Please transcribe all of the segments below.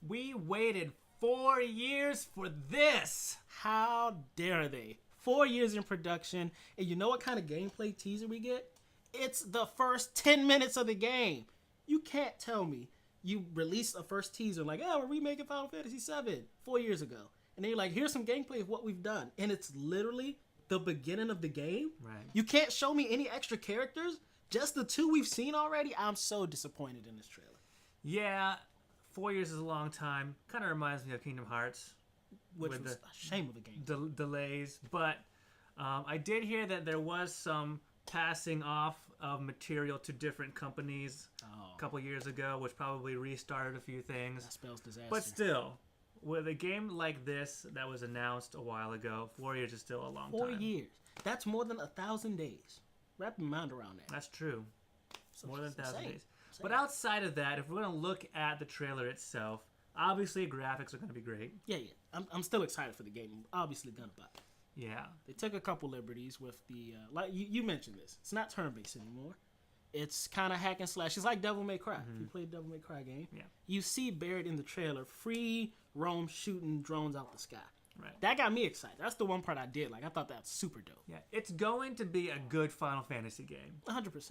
We waited 4 years for this. How dare they? 4 years in production, and you know what kind of gameplay teaser we get? It's the first 10 minutes of the game. You can't tell me you released a first teaser like, oh, we're remaking Final Fantasy VII 4 years ago. And then you're like, here's some gameplay of what we've done. And it's literally the beginning of the game. Right. You can't show me any extra characters. Just the 2 we've seen already. I'm so disappointed in this trailer. Yeah, 4 years is a long time. Kind of reminds me of Kingdom Hearts. Which was a shame of a game. Delays. But I did hear that there was some passing off of material to different companies a couple years ago, which probably restarted a few things. That spells disaster. But still, with a game like this that was announced a while ago, 4 years is still a long time. 4 years. That's more than 1,000 days. Wrap your mind around that. That's true. So More than 1,000 days. Insane. But outside of that, if we're going to look at the trailer itself, obviously graphics are going to be great. Yeah. I'm still excited for the game. I'm obviously gonna buy it. Yeah. They took a couple liberties with the like you mentioned this. It's not turn-based anymore. It's kind of hack and slash. It's like Devil May Cry. If you played Devil May Cry game, you see buried in the trailer free roam shooting drones out the sky. Right. That got me excited. That's the one part I did. Like I thought that was super dope. Yeah. It's going to be a good Final Fantasy game. 100%.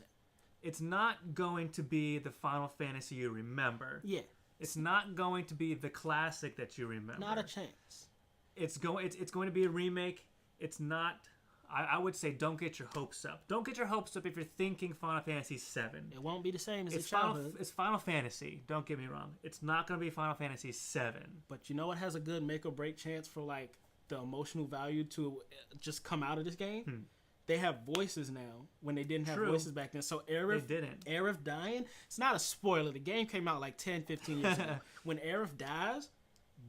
It's not going to be the Final Fantasy you remember. Yeah. It's not going to be the classic that you remember. Not a chance. It's going to be a remake. It's not. I would say don't get your hopes up. Don't get your hopes up if you're thinking Final Fantasy VII. It won't be the same as It's childhood. It's Final Fantasy. Don't get me wrong. It's not going to be Final Fantasy VII. But you know what has a good make or break chance for like the emotional value to just come out of this game? They have voices now when they didn't have voices back then. So Aerith dying, it's not a spoiler. The game came out like 10, 15 years ago. When Aerith dies,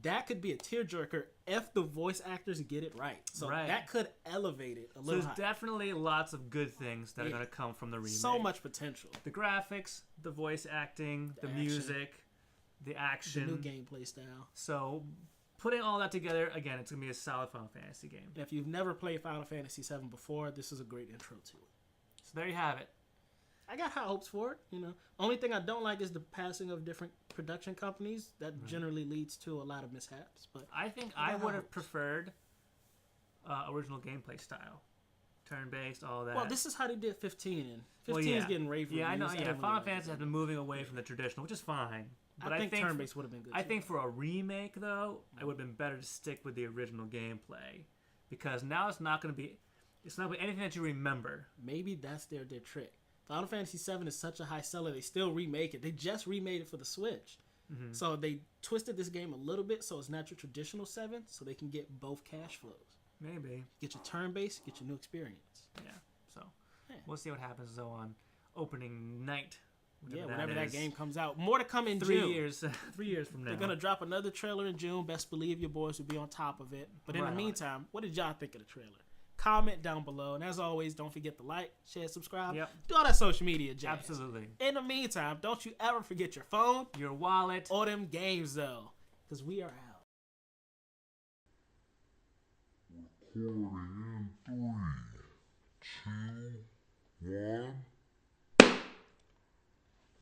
that could be a tearjerker if the voice actors get it right. So that could elevate it a little So there's definitely lots of good things that are going to come from the remake. So much potential. The graphics, the voice acting, the music, the action. The new gameplay style. So putting all that together, again, it's going to be a solid Final Fantasy game. If you've never played Final Fantasy VII before, this is a great intro to it. So there you have it. I got high hopes for it. Only thing I don't like is the passing of different production companies. That generally leads to a lot of mishaps. But I think I would have preferred original gameplay style, turn-based, all that. Well, this is how they did 15, and 15 is getting rave reviews. Yeah, I know. Yeah, Final Fantasy has been moving away from the traditional, which is fine. But I think turn-based would have been good. I think for a remake, though, it would have been better to stick with the original gameplay, because now it's not going to be anything that you remember. Maybe that's their trick. Final Fantasy VII is such a high seller, they still remake it. They just remade it for the Switch. So they twisted this game a little bit so it's not your traditional 7, so they can get both cash flows. Maybe. Get your turn-based, get your new experience. Yeah, so we'll see what happens, though, on opening night. Whenever that game comes out. More to come in 3 June. years. 3 years from now. They're going to drop another trailer in June. Best believe your boys will be on top of it. But in the meantime, what did y'all think of the trailer? Comment down below. And as always, don't forget to like, share, subscribe. Yep. Do all that social media jazz. Absolutely. In the meantime, don't you ever forget your phone, your wallet, or them games, though. Because we are out. Recording in 3, 2, 1.